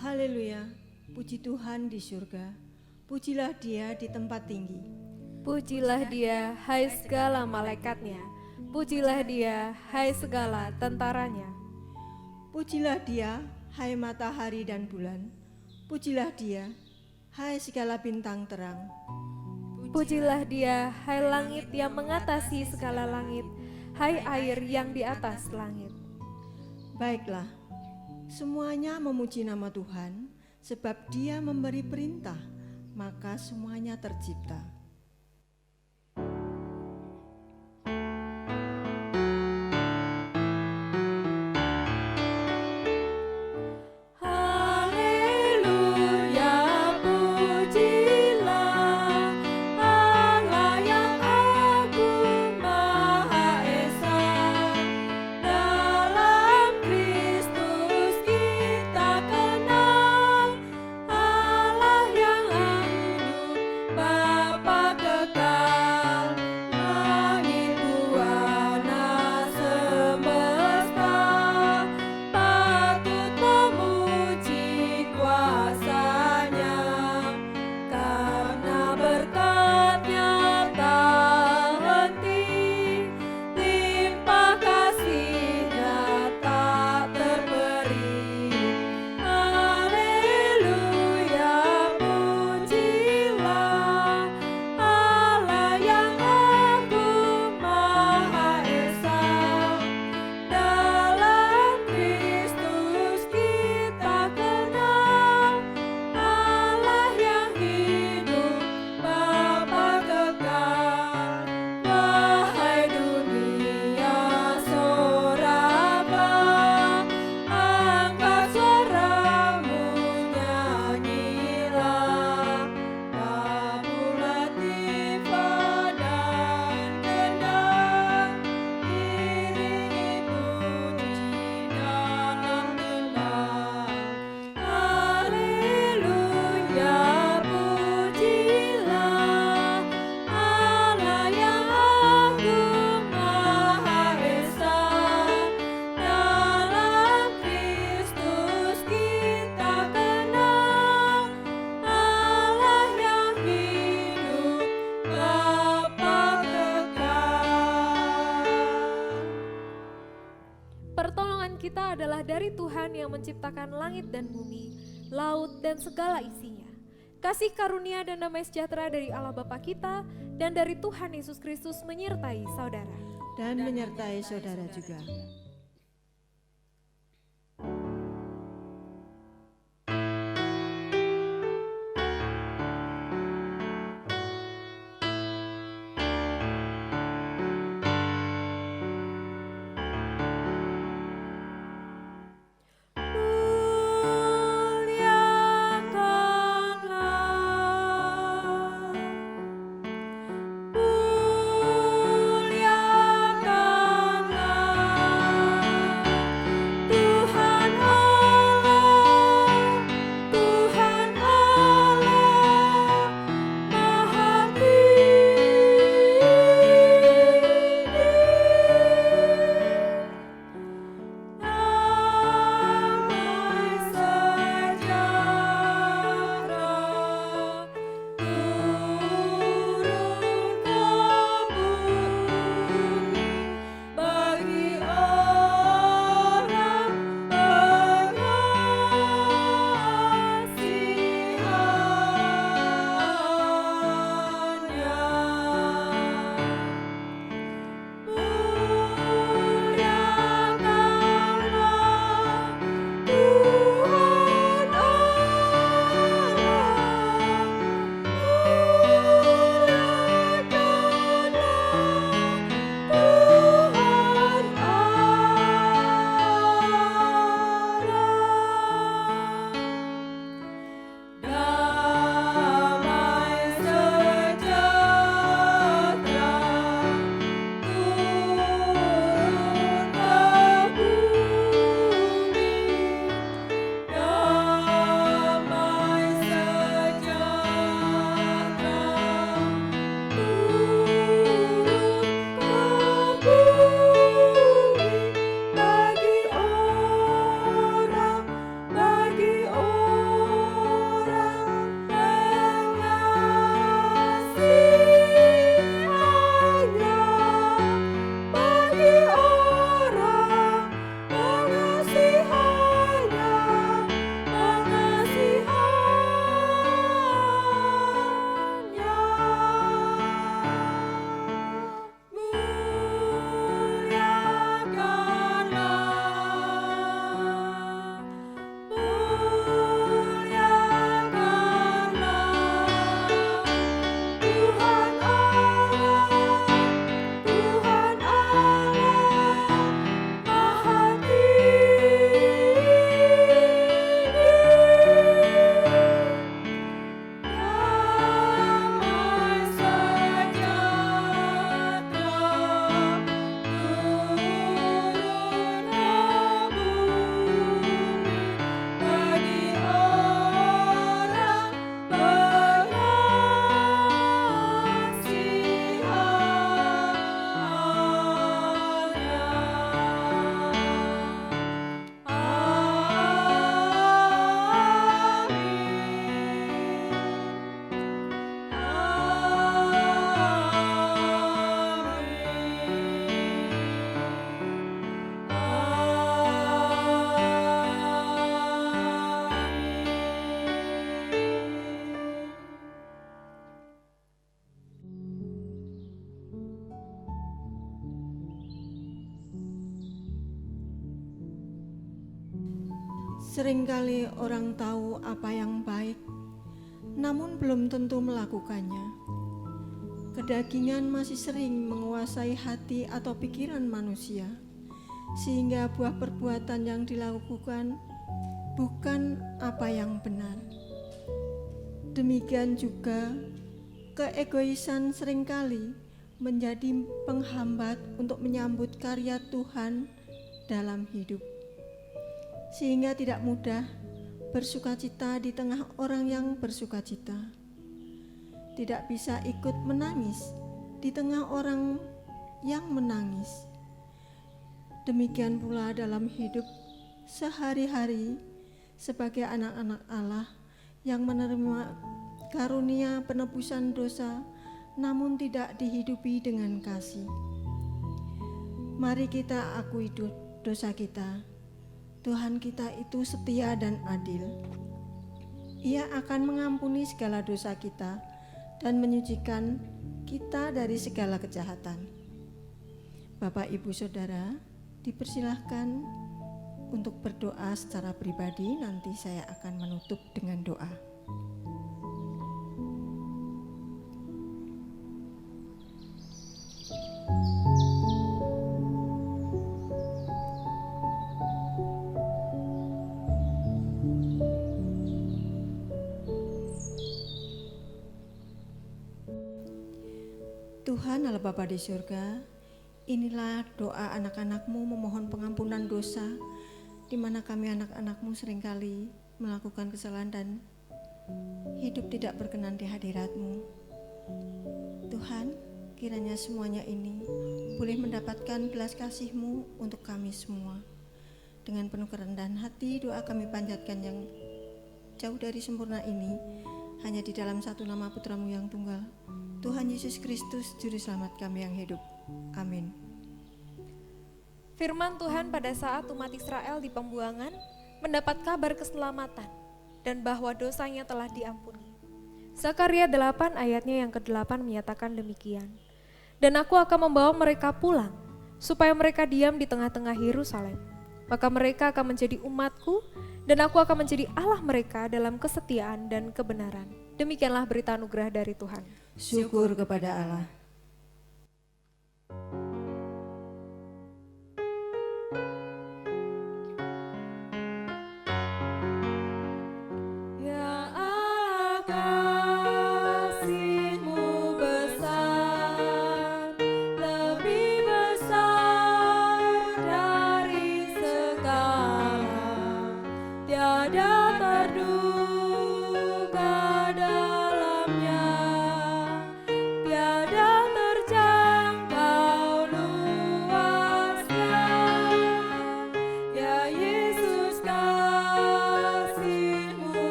Haleluya, puji Tuhan di surga, pujilah Dia di tempat tinggi. Pujilah Dia, hai segala malaikatnya, pujilah Dia, hai segala tentaranya. Pujilah Dia, hai matahari dan bulan, pujilah Dia, hai segala bintang terang. Pujilah Dia, hai langit yang mengatasi segala langit, hai air yang di atas langit. Baiklah, semuanya memuji nama Tuhan, sebab Dia memberi perintah, maka semuanya tercipta. Pertolongan kita adalah dari Tuhan yang menciptakan langit dan bumi, laut dan segala isinya. Kasih karunia dan damai sejahtera dari Allah Bapa kita dan dari Tuhan Yesus Kristus menyertai saudara. Dan menyertai saudara juga. Muliakanlah Seringkali orang tahu apa yang baik, namun belum tentu melakukannya. Kedagingan masih sering menguasai hati atau pikiran manusia, sehingga buah perbuatan yang dilakukan bukan apa yang benar. Demikian juga, keegoisan seringkali menjadi penghambat untuk menyambut karya Tuhan dalam hidup, sehingga tidak mudah bersukacita di tengah orang yang bersukacita, tidak bisa ikut menangis di tengah orang yang menangis. Demikian pula dalam hidup sehari-hari sebagai anak-anak Allah yang menerima karunia penebusan dosa namun tidak dihidupi dengan kasih. Mari kita akui dosa kita. Tuhan kita itu setia dan adil. Ia akan mengampuni segala dosa kita dan menyucikan kita dari segala kejahatan. Bapak, Ibu, Saudara, dipersilahkan untuk berdoa secara pribadi. Nanti saya akan menutup dengan doa. Tuhan Allah Bapa di surga, inilah doa anak-anak-Mu memohon pengampunan dosa, di mana kami anak-anak-Mu seringkali melakukan kesalahan dan hidup tidak berkenan di hadirat-Mu. Tuhan, kiranya semuanya ini boleh mendapatkan belas kasih-Mu untuk kami semua. Dengan penuh kerendahan hati, doa kami panjatkan yang jauh dari sempurna ini, hanya di dalam satu nama Putra-Mu yang tunggal, Tuhan Yesus Kristus, Juru Selamat kami yang hidup. Amin. Firman Tuhan pada saat umat Israel di pembuangan mendapat kabar keselamatan dan bahwa dosanya telah diampuni. Zakaria 8 ayatnya yang ke-8 menyatakan demikian. Dan aku akan membawa mereka pulang, supaya mereka diam di tengah-tengah Yerusalem. Maka mereka akan menjadi umatku, dan aku akan menjadi Allah mereka dalam kesetiaan dan kebenaran. Demikianlah berita anugerah dari Tuhan. Syukur kepada Allah.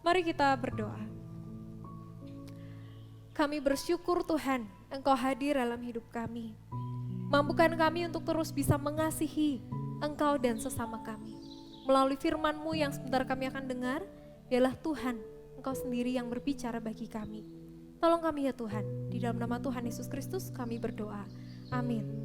Mari kita berdoa. Kami bersyukur Tuhan, Engkau hadir dalam hidup kami. Mampukan kami untuk terus bisa mengasihi Engkau dan sesama kami. Melalui firman-Mu yang sebentar kami akan dengar, ialah Tuhan, Engkau sendiri yang berbicara bagi kami. Tolong kami ya Tuhan, di dalam nama Tuhan Yesus Kristus kami berdoa. Amin.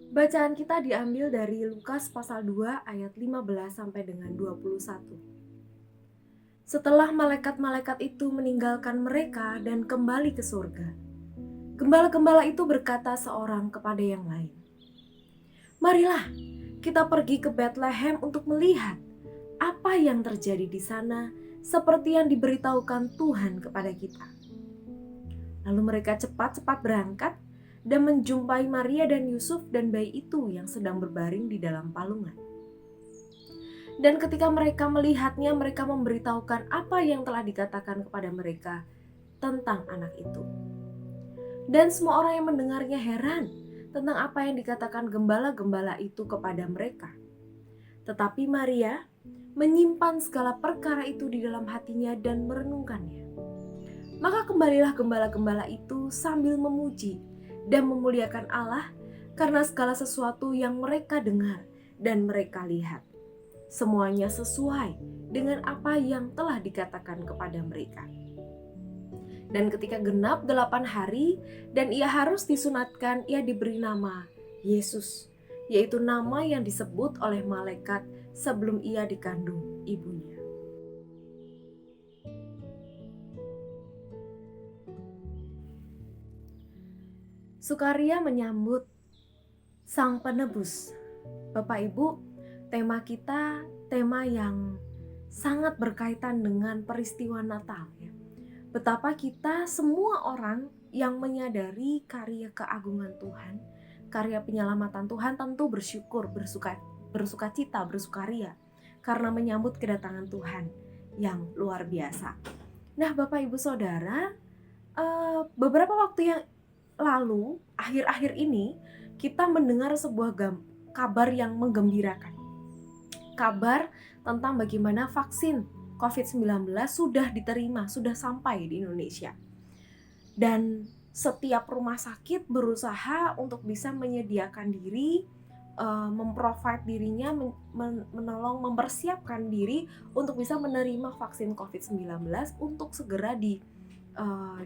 Bacaan kita diambil dari Lukas pasal 2 ayat 15 sampai dengan 21. Setelah malaikat-malaikat itu meninggalkan mereka dan kembali ke surga, gembala-gembala itu berkata seorang kepada yang lain, "Marilah kita pergi ke Betlehem untuk melihat apa yang terjadi di sana seperti yang diberitahukan Tuhan kepada kita." Lalu mereka cepat-cepat berangkat dan menjumpai Maria dan Yusuf dan bayi itu yang sedang berbaring di dalam palungan. Dan ketika mereka melihatnya, mereka memberitahukan apa yang telah dikatakan kepada mereka tentang anak itu. Dan semua orang yang mendengarnya heran tentang apa yang dikatakan gembala-gembala itu kepada mereka. Tetapi Maria menyimpan segala perkara itu di dalam hatinya dan merenungkannya. Maka kembalilah gembala-gembala itu sambil memuji dan memuliakan Allah karena segala sesuatu yang mereka dengar dan mereka lihat. Semuanya sesuai dengan apa yang telah dikatakan kepada mereka. Dan ketika genap 8 hari dan ia harus disunatkan, ia diberi nama Yesus, yaitu nama yang disebut oleh malaikat sebelum ia dikandung ibunya. Sukaria menyambut Sang Penebus. Bapak Ibu, tema kita tema yang sangat berkaitan dengan peristiwa Natal ya. Betapa kita semua orang yang menyadari karya keagungan Tuhan, karya penyelamatan Tuhan tentu bersyukur, bersukacita, bersukaria karena menyambut kedatangan Tuhan yang luar biasa. Nah, Bapak Ibu Saudara, beberapa waktu yang lalu, akhir-akhir ini kita mendengar sebuah kabar yang menggembirakan. Kabar tentang bagaimana vaksin COVID-19 sudah diterima, sudah sampai di Indonesia. Dan setiap rumah sakit berusaha untuk bisa menyediakan diri, memprovide dirinya, menolong, mempersiapkan diri untuk bisa menerima vaksin COVID-19 untuk segera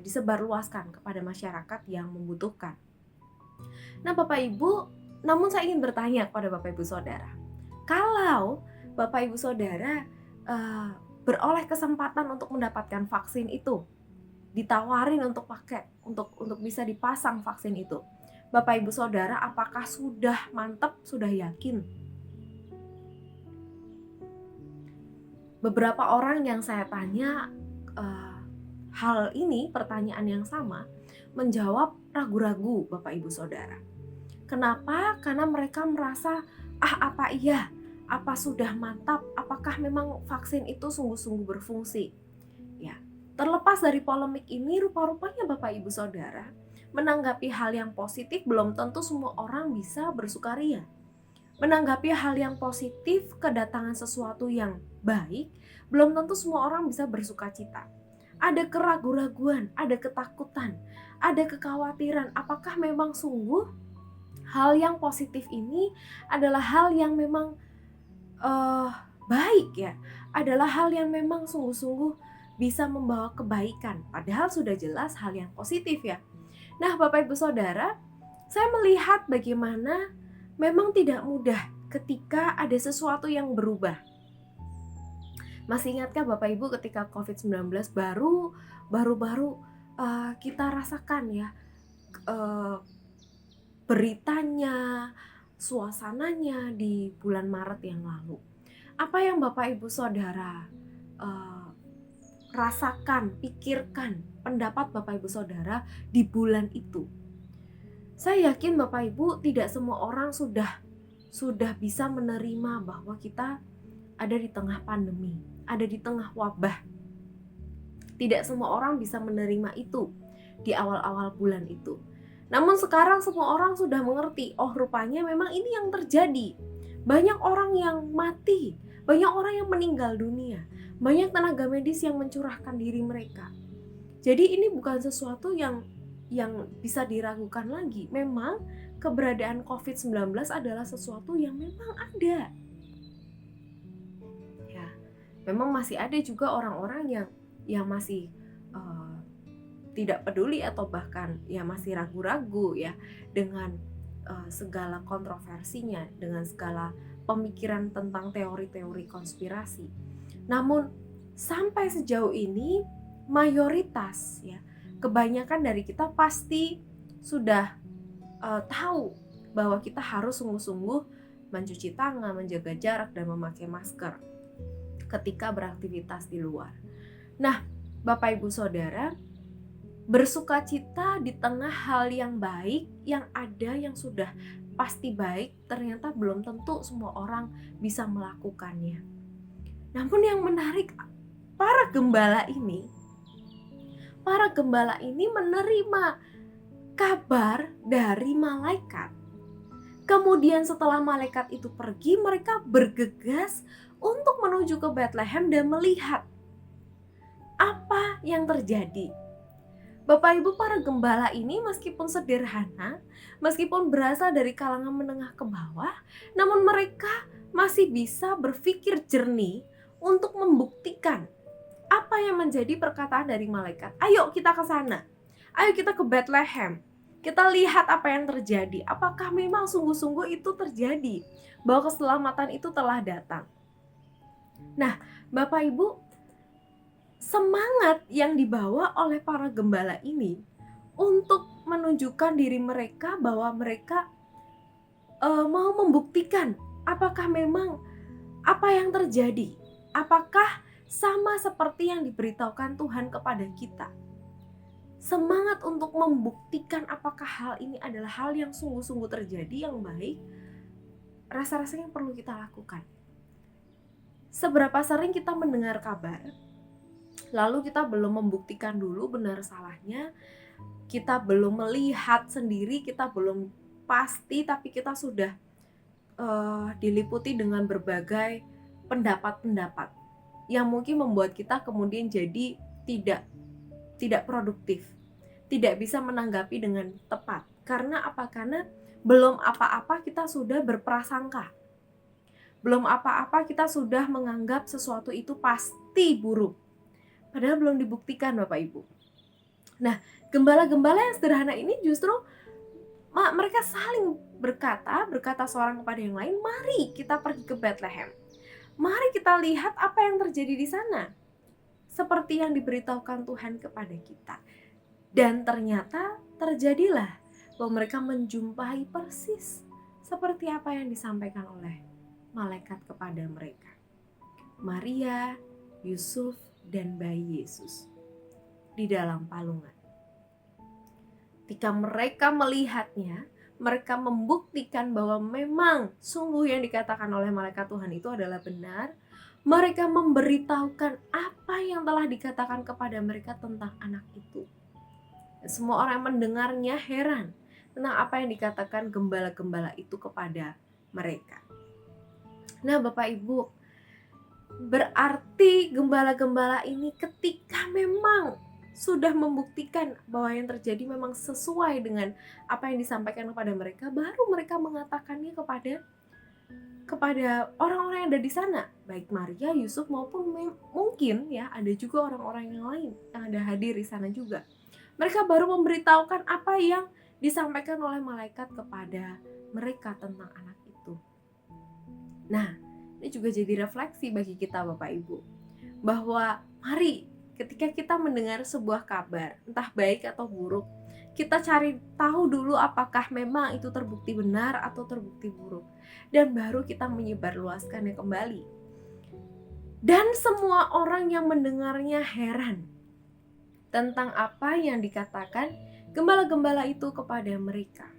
disebarluaskan kepada masyarakat yang membutuhkan. Nah, Bapak Ibu, namun saya ingin bertanya kepada Bapak Ibu Saudara, kalau Bapak Ibu Saudara beroleh kesempatan untuk mendapatkan vaksin itu, ditawarin untuk untuk bisa dipasang vaksin itu, Bapak Ibu Saudara apakah sudah mantap, sudah yakin? Beberapa orang yang saya tanya hal ini, pertanyaan yang sama, menjawab ragu-ragu Bapak Ibu Saudara. Kenapa? Karena mereka merasa, apa iya? Apa sudah mantap? Apakah memang vaksin itu sungguh-sungguh berfungsi? Ya, terlepas dari polemik ini, rupa-rupanya Bapak Ibu Saudara, menanggapi hal yang positif belum tentu semua orang bisa bersukaria. Menanggapi hal yang positif, kedatangan sesuatu yang baik, belum tentu semua orang bisa bersukacita. Ada keraguan-raguan, ada ketakutan, ada kekhawatiran. Apakah memang sungguh hal yang positif ini adalah hal yang memang baik ya? Adalah hal yang memang sungguh-sungguh bisa membawa kebaikan. Padahal sudah jelas hal yang positif ya. Nah, Bapak Ibu Saudara, saya melihat bagaimana memang tidak mudah ketika ada sesuatu yang berubah. Masih ingatkah Bapak Ibu ketika COVID-19 baru kita rasakan ya, beritanya, suasananya di bulan Maret yang lalu. Apa yang Bapak Ibu Saudara rasakan, pikirkan, pendapat Bapak Ibu Saudara di bulan itu? Saya yakin Bapak Ibu tidak semua orang sudah bisa menerima bahwa kita ada di tengah pandemi, ada di tengah wabah. Tidak semua orang bisa menerima itu di awal-awal bulan itu. Namun sekarang semua orang sudah mengerti, oh rupanya memang ini yang terjadi. Banyak orang yang mati, banyak orang yang meninggal dunia, banyak tenaga medis yang mencurahkan diri mereka. Jadi ini bukan sesuatu yang bisa diragukan lagi. Memang keberadaan COVID-19 adalah sesuatu yang memang ada. Ya, memang masih ada juga orang-orang yang masih tidak peduli atau bahkan ya masih ragu-ragu ya dengan segala kontroversinya, dengan segala pemikiran tentang teori-teori konspirasi. Namun sampai sejauh ini mayoritas ya, kebanyakan dari kita pasti sudah tahu bahwa kita harus sungguh-sungguh mencuci tangan, menjaga jarak dan memakai masker ketika beraktivitas di luar. Nah, Bapak Ibu Saudara, bersukacita di tengah hal yang baik, yang ada, yang sudah pasti baik, ternyata belum tentu semua orang bisa melakukannya. Namun yang menarik, para gembala ini menerima kabar dari malaikat. Kemudian setelah malaikat itu pergi, mereka bergegas untuk menuju ke Bethlehem dan melihat apa yang terjadi. Bapak Ibu, para gembala ini meskipun sederhana, meskipun berasal dari kalangan menengah ke bawah, namun mereka masih bisa berpikir jernih untuk membuktikan apa yang menjadi perkataan dari malaikat. Ayo kita ke sana, ayo kita ke Bethlehem, kita lihat apa yang terjadi. Apakah memang sungguh-sungguh itu terjadi, bahwa keselamatan itu telah datang. Nah, Bapak Ibu, semangat yang dibawa oleh para gembala ini untuk menunjukkan diri mereka bahwa mereka mau membuktikan apakah memang apa yang terjadi, apakah sama seperti yang diberitahukan Tuhan kepada kita. Semangat untuk membuktikan apakah hal ini adalah hal yang sungguh-sungguh terjadi, yang baik, rasa-rasanya perlu kita lakukan. Seberapa sering kita mendengar kabar, lalu kita belum membuktikan dulu benar salahnya, kita belum melihat sendiri, kita belum pasti, tapi kita sudah diliputi dengan berbagai pendapat-pendapat yang mungkin membuat kita kemudian jadi tidak produktif, tidak bisa menanggapi dengan tepat. Karena apa? Karena belum apa-apa kita sudah berprasangka, belum apa-apa kita sudah menganggap sesuatu itu pasti buruk, padahal belum dibuktikan, Bapak Ibu. Nah, gembala-gembala yang sederhana ini justru mereka saling berkata seorang kepada yang lain, mari kita pergi ke Bethlehem. Mari kita lihat apa yang terjadi di sana, seperti yang diberitahukan Tuhan kepada kita. Dan ternyata terjadilah bahwa mereka menjumpai persis seperti apa yang disampaikan oleh malaikat kepada mereka. Maria, Yusuf, dan bayi Yesus di dalam palungan. Ketika mereka melihatnya, mereka membuktikan bahwa memang sungguh yang dikatakan oleh malaikat Tuhan itu adalah benar. Mereka memberitahukan apa yang telah dikatakan kepada mereka tentang anak itu. Semua orang yang mendengarnya heran tentang apa yang dikatakan gembala-gembala itu kepada mereka. Nah, Bapak Ibu, berarti gembala-gembala ini ketika memang sudah membuktikan bahwa yang terjadi memang sesuai dengan apa yang disampaikan kepada mereka, baru mereka mengatakannya kepada orang-orang yang ada di sana, baik Maria, Yusuf maupun mungkin ya ada juga orang-orang yang lain yang ada hadir di sana juga. Mereka baru memberitahukan apa yang disampaikan oleh malaikat kepada mereka tentang anak itu. Nah, ini juga jadi refleksi bagi kita, Bapak Ibu, bahwa mari ketika kita mendengar sebuah kabar, entah baik atau buruk, kita cari tahu dulu apakah memang itu terbukti benar atau terbukti buruk, dan baru kita menyebarluaskannya kembali. Dan semua orang yang mendengarnya heran tentang apa yang dikatakan gembala-gembala itu kepada mereka.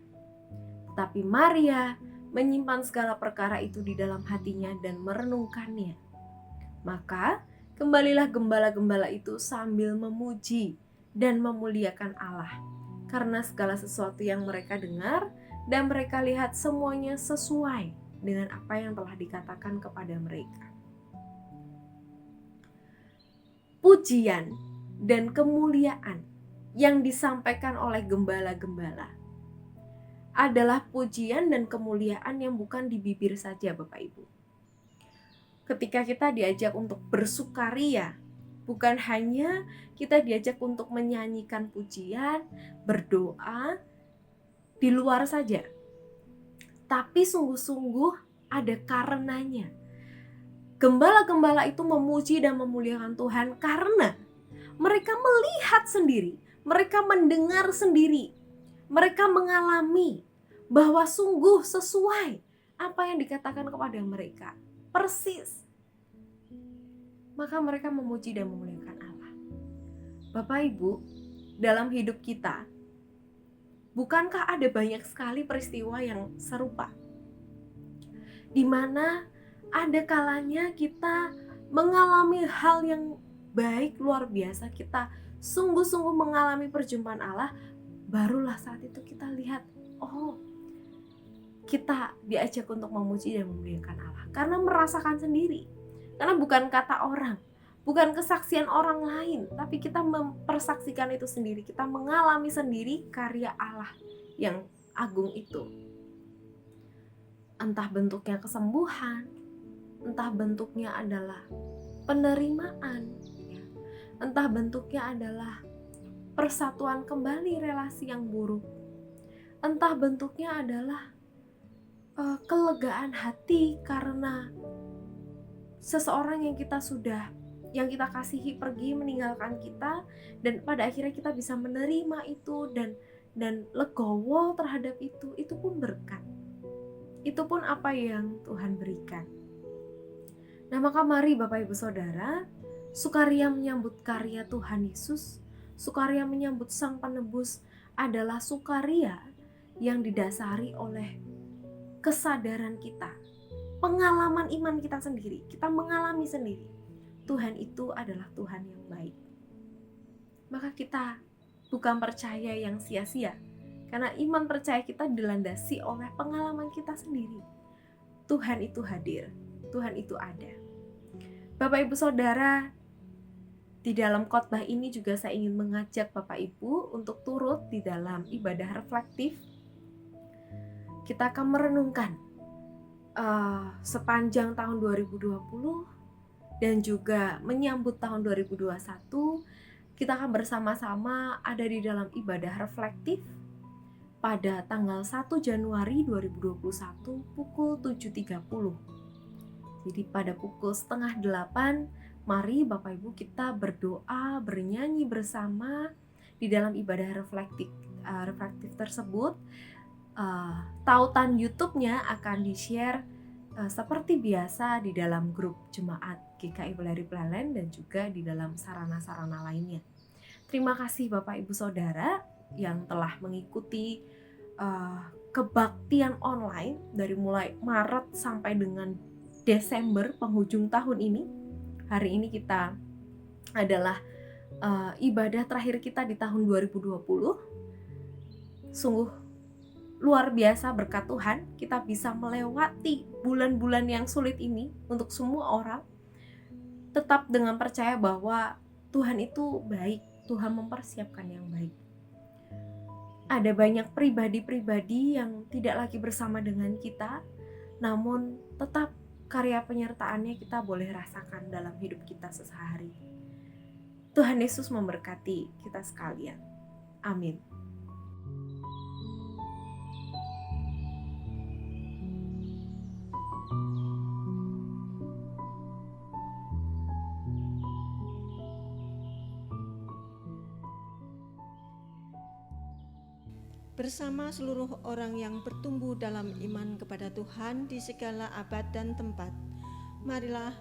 Tapi Maria menyimpan segala perkara itu di dalam hatinya dan merenungkannya. Maka kembalilah gembala-gembala itu sambil memuji dan memuliakan Allah, karena segala sesuatu yang mereka dengar dan mereka lihat semuanya sesuai dengan apa yang telah dikatakan kepada mereka. Pujian dan kemuliaan yang disampaikan oleh gembala-gembala adalah pujian dan kemuliaan yang bukan di bibir saja, Bapak Ibu. Ketika kita diajak untuk bersukaria, bukan hanya kita diajak untuk menyanyikan pujian, berdoa di luar saja, tapi sungguh-sungguh ada karenanya. Gembala-gembala itu memuji dan memuliakan Tuhan karena mereka melihat sendiri, mereka mendengar sendiri, mereka mengalami bahwa sungguh sesuai apa yang dikatakan kepada mereka. Persis. Maka mereka memuji dan memuliakan Allah. Bapak Ibu, dalam hidup kita, bukankah ada banyak sekali peristiwa yang serupa? Di mana ada kalanya kita mengalami hal yang baik luar biasa, kita sungguh-sungguh mengalami perjumpaan Allah, barulah saat itu kita lihat, oh, kita diajak untuk memuji dan memuliakan Allah karena merasakan sendiri. Karena bukan kata orang, bukan kesaksian orang lain, tapi kita mempersaksikan itu sendiri. Kita mengalami sendiri karya Allah yang agung itu. Entah bentuknya kesembuhan, entah bentuknya adalah penerimaan, ya. Entah bentuknya adalah persatuan kembali relasi yang buruk, entah bentuknya adalah kelegaan hati karena seseorang yang kita kasihi pergi meninggalkan kita, dan pada akhirnya kita bisa menerima itu dan legowo terhadap itu pun berkat. Itu pun apa yang Tuhan berikan. Nah, maka mari Bapak Ibu Saudara, sukaria menyambut karya Tuhan Yesus, sukaria menyambut Sang Penebus adalah sukaria yang didasari oleh kesadaran kita, pengalaman iman kita sendiri. Kita mengalami sendiri Tuhan itu adalah Tuhan yang baik. Maka kita bukan percaya yang sia-sia, karena iman percaya kita dilandasi oleh pengalaman kita sendiri. Tuhan itu hadir, Tuhan itu ada. Bapak Ibu Saudara, di dalam khotbah ini juga saya ingin mengajak Bapak Ibu untuk turut di dalam ibadah reflektif. Kita akan merenungkan sepanjang tahun 2020 dan juga menyambut tahun 2021. Kita akan bersama-sama ada di dalam ibadah reflektif pada tanggal 1 Januari 2021 pukul 7.30. Jadi pada pukul 7:30, mari Bapak Ibu kita berdoa, bernyanyi bersama di dalam ibadah reflektif tersebut. Tautan YouTube-nya akan di-share seperti biasa di dalam grup Jemaat GKI Beleri Plelen dan juga di dalam sarana-sarana lainnya. Terima kasih Bapak Ibu Saudara yang telah mengikuti kebaktian online dari mulai Maret sampai dengan Desember penghujung tahun ini. Hari ini kita adalah ibadah terakhir kita di tahun 2020. Sungguh luar biasa berkat Tuhan, kita bisa melewati bulan-bulan yang sulit ini untuk semua orang, tetap dengan percaya bahwa Tuhan itu baik, Tuhan mempersiapkan yang baik. Ada banyak pribadi-pribadi yang tidak lagi bersama dengan kita, namun tetap karya penyertaannya kita boleh rasakan dalam hidup kita sehari-hari. Tuhan Yesus memberkati kita sekalian. Amin. Bersama seluruh orang yang bertumbuh dalam iman kepada Tuhan di segala abad dan tempat, marilah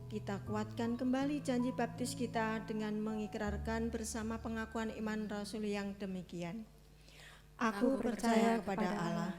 kita kuatkan kembali janji baptis kita dengan mengikrarkan bersama pengakuan iman Rasul yang demikian. Aku percaya kepada Allah,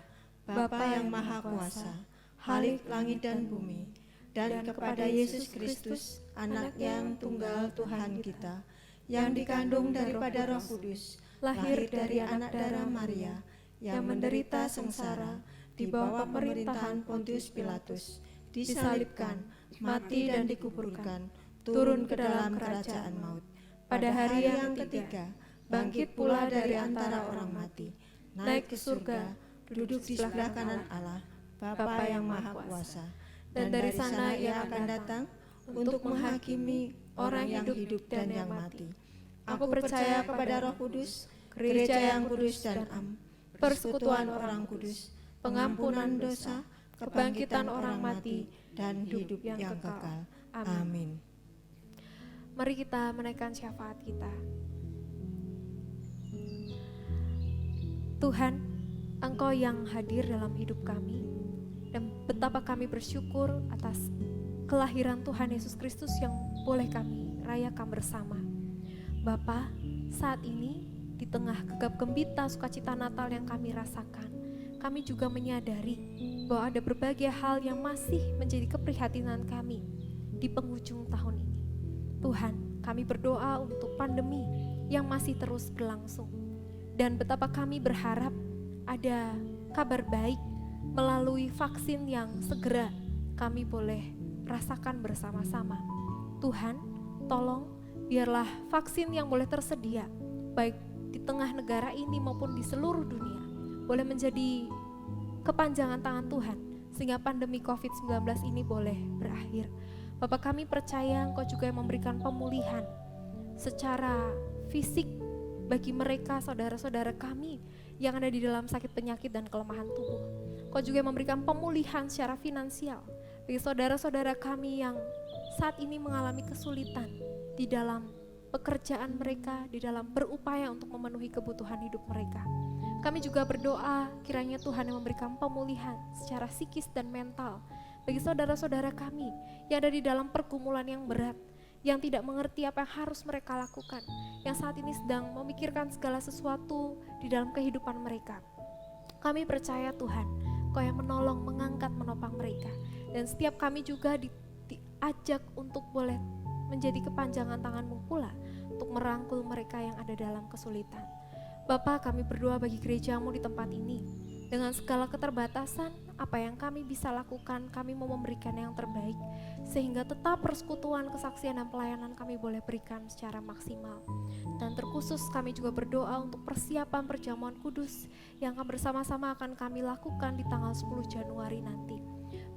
Bapa yang Maha Kuasa, Khalik langit dan bumi, dan kepada Yesus Kristus, Anak yang tunggal Tuhan kita, yang dikandung daripada Roh Kudus, lahir dari anak darah Maria, yang menderita sengsara di bawah pemerintahan Pontius Pilatus, disalibkan, mati dan dikuburkan, turun ke dalam kerajaan maut. Pada hari yang ketiga, bangkit pula dari antara orang mati, naik ke surga, duduk di sebelah kanan Allah, Bapa yang Maha Kuasa, dan dari sana Ia akan datang untuk menghakimi orang yang hidup dan yang mati. Aku percaya kepada Roh Kudus, gereja yang kudus dan am, persekutuan orang kudus, pengampunan dosa, kebangkitan orang mati, dan hidup yang kekal. Amin. Mari kita menaikkan syafaat kita. Tuhan, Engkau yang hadir dalam hidup kami, dan betapa kami bersyukur atas kelahiran Tuhan Yesus Kristus yang boleh kami rayakan bersama. Bapa, saat ini di tengah gegap gempita sukacita Natal yang kami rasakan, kami juga menyadari bahwa ada berbagai hal yang masih menjadi keprihatinan kami di penghujung tahun ini. Tuhan, kami berdoa untuk pandemi yang masih terus berlangsung. Dan betapa kami berharap ada kabar baik melalui vaksin yang segera kami boleh rasakan bersama-sama. Tuhan, tolong biarlah vaksin yang boleh tersedia, baik di tengah negara ini maupun di seluruh dunia, boleh menjadi kepanjangan tangan Tuhan, sehingga pandemi COVID-19 ini boleh berakhir. Bapak, kami percaya Engkau juga yang memberikan pemulihan secara fisik bagi mereka, saudara-saudara kami yang ada di dalam sakit penyakit dan kelemahan tubuh. Engkau juga yang memberikan pemulihan secara finansial bagi saudara-saudara kami yang saat ini mengalami kesulitan di dalam pekerjaan mereka, di dalam berupaya untuk memenuhi kebutuhan hidup mereka. Kami juga berdoa kiranya Tuhan yang memberikan pemulihan secara psikis dan mental bagi saudara-saudara kami yang ada di dalam pergumulan yang berat, yang tidak mengerti apa yang harus mereka lakukan, yang saat ini sedang memikirkan segala sesuatu di dalam kehidupan mereka. Kami percaya Tuhan, Kau yang menolong, mengangkat, menopang mereka. Dan setiap kami juga diajak untuk boleh menjadi kepanjangan tangan-Mu pula untuk merangkul mereka yang ada dalam kesulitan. Bapa, kami berdoa bagi gereja-Mu di tempat ini. Dengan segala keterbatasan, apa yang kami bisa lakukan, kami mau memberikan yang terbaik, sehingga tetap persekutuan, kesaksian, dan pelayanan kami boleh berikan secara maksimal. Dan terkhusus kami juga berdoa untuk persiapan perjamuan kudus yang akan bersama-sama akan kami lakukan di tanggal 10 Januari nanti.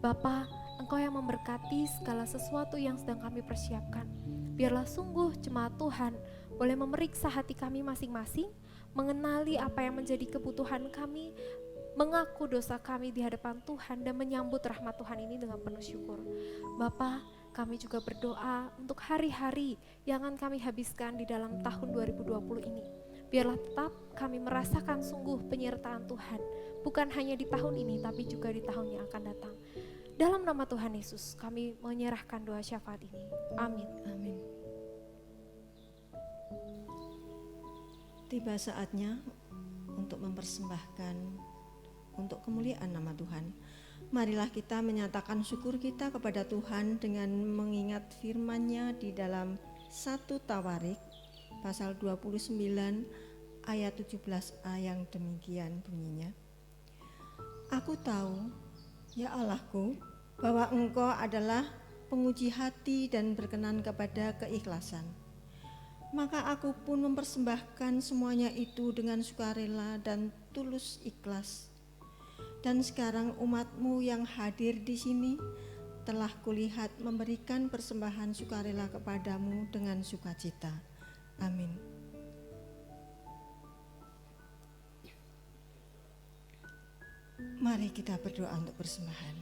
Bapa, Engkau yang memberkati segala sesuatu yang sedang kami persiapkan. Biarlah sungguh jemaat Tuhan boleh memeriksa hati kami masing-masing, mengenali apa yang menjadi kebutuhan kami, mengaku dosa kami di hadapan Tuhan, dan menyambut rahmat Tuhan ini dengan penuh syukur. Bapa, kami juga berdoa untuk hari-hari yang akan kami habiskan di dalam tahun 2020 ini. Biarlah tetap kami merasakan sungguh penyertaan Tuhan, bukan hanya di tahun ini tapi juga di tahun yang akan datang. Dalam nama Tuhan Yesus kami menyerahkan doa syafaat ini. Amin. Amin. Tiba saatnya untuk mempersembahkan untuk kemuliaan nama Tuhan. Marilah kita menyatakan syukur kita kepada Tuhan dengan mengingat firman-Nya di dalam 1 Tawarik pasal 29 ayat 17a yang demikian bunyinya. Aku tahu, ya Allahku, bahwa Engkau adalah penguji hati dan berkenan kepada keikhlasan. Maka aku pun mempersembahkan semuanya itu dengan sukarela dan tulus ikhlas. Dan sekarang umat-Mu yang hadir di sini telah kulihat memberikan persembahan sukarela kepadamu dengan sukacita. Amin. Mari kita berdoa untuk persembahan.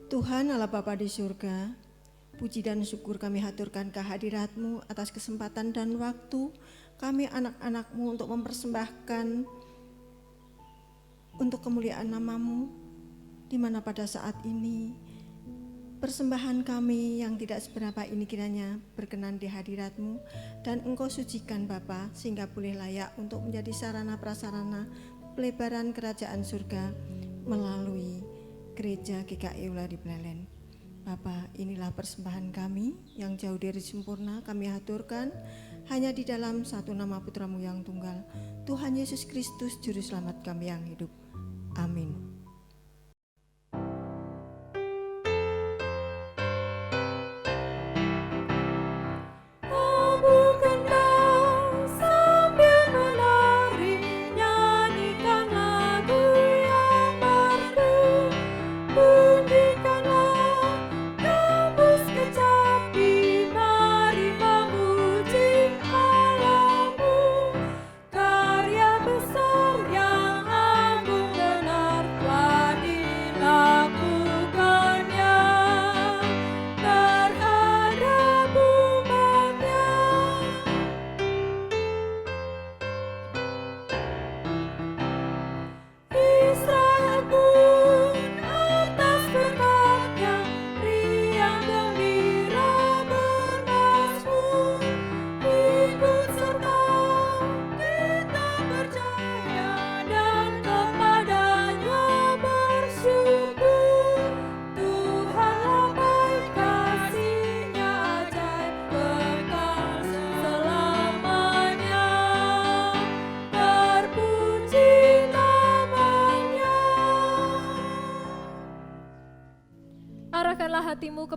Tuhan Allah Bapa di surga, puji dan syukur kami haturkan kehadirat-Mu atas kesempatan dan waktu kami anak-anak-Mu untuk mempersembahkan untuk kemuliaan nama-Mu, di mana pada saat ini persembahan kami yang tidak seberapa ini kiranya berkenan di hadirat-Mu, dan Engkau sucikan Bapa sehingga boleh layak untuk menjadi sarana prasarana pelebaran kerajaan surga melalui gereja GKI Ulari Plelen. Bapa, inilah persembahan kami yang jauh dari sempurna kami haturkan hanya di dalam satu nama Putra-Mu yang tunggal, Tuhan Yesus Kristus Juru Selamat kami yang hidup. Amin. Karya besar yang agung benar telah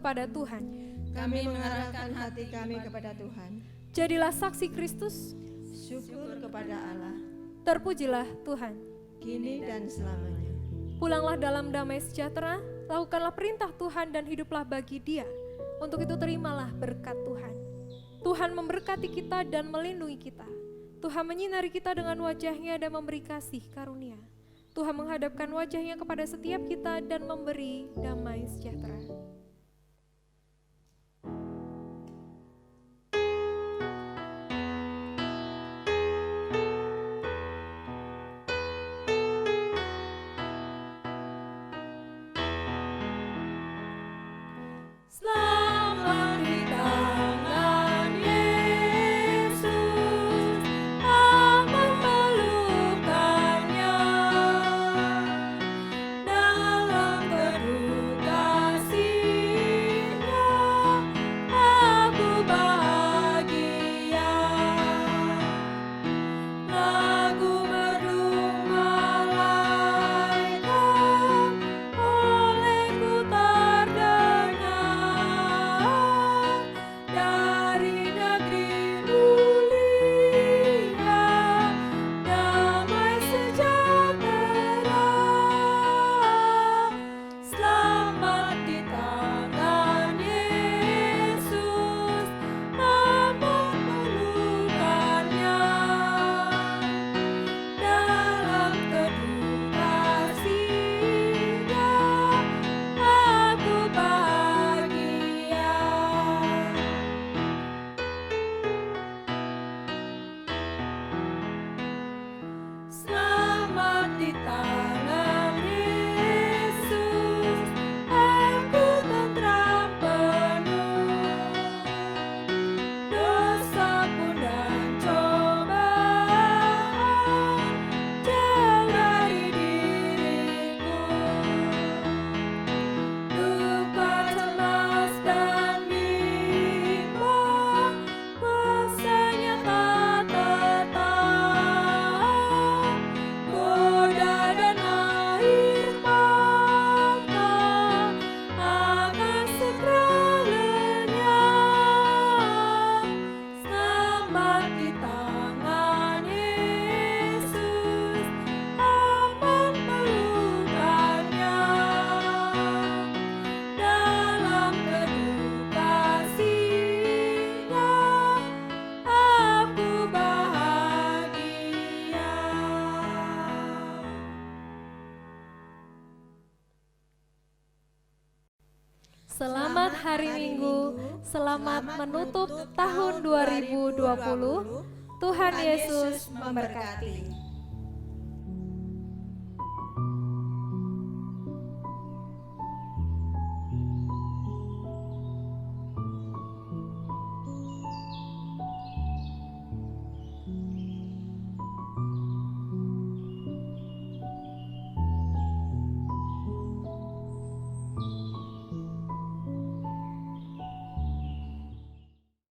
kepada Tuhan. Kami mengarahkan hati kami kepada Tuhan. Jadilah saksi Kristus, Syukur kepada Allah, terpujilah Tuhan. kini dan selamanya. Pulanglah dalam damai sejahtera, lakukanlah perintah Tuhan dan hiduplah bagi Dia. Untuk itu terimalah berkat Tuhan. Tuhan memberkati kita dan melindungi kita. Tuhan menyinari kita dengan wajah-Nya dan memberi kasih karunia. Tuhan menghadapkan wajah-Nya kepada setiap kita dan memberi damai sejahtera. Selamat di tangan Yesus, aman pelukannya. Dalam teduh kasih-Nya, aku bahagia. Lagu merdu malaikat olehku terdengar dari negeri mulia, damai sejahtera. Selamat di tangan Yesus, aman pelukannya. Dalam teduh kasih-Nya, aku bahagia. Selamat di tangan Yesus, aku tentram penuh. Dosa pun dan cobaan jauh dari diriku. Duka, cemas, dan bimbang kuasanya tak tetap. Goda dan air mata akan segera lenyap. Selamat di tangan Yesus, aman pelukannya. Dalam teduh kasih-Nya, aku bahagia. Selamat hari Minggu, selamat menutup tahun 2020. Tuhan Yesus memberkati.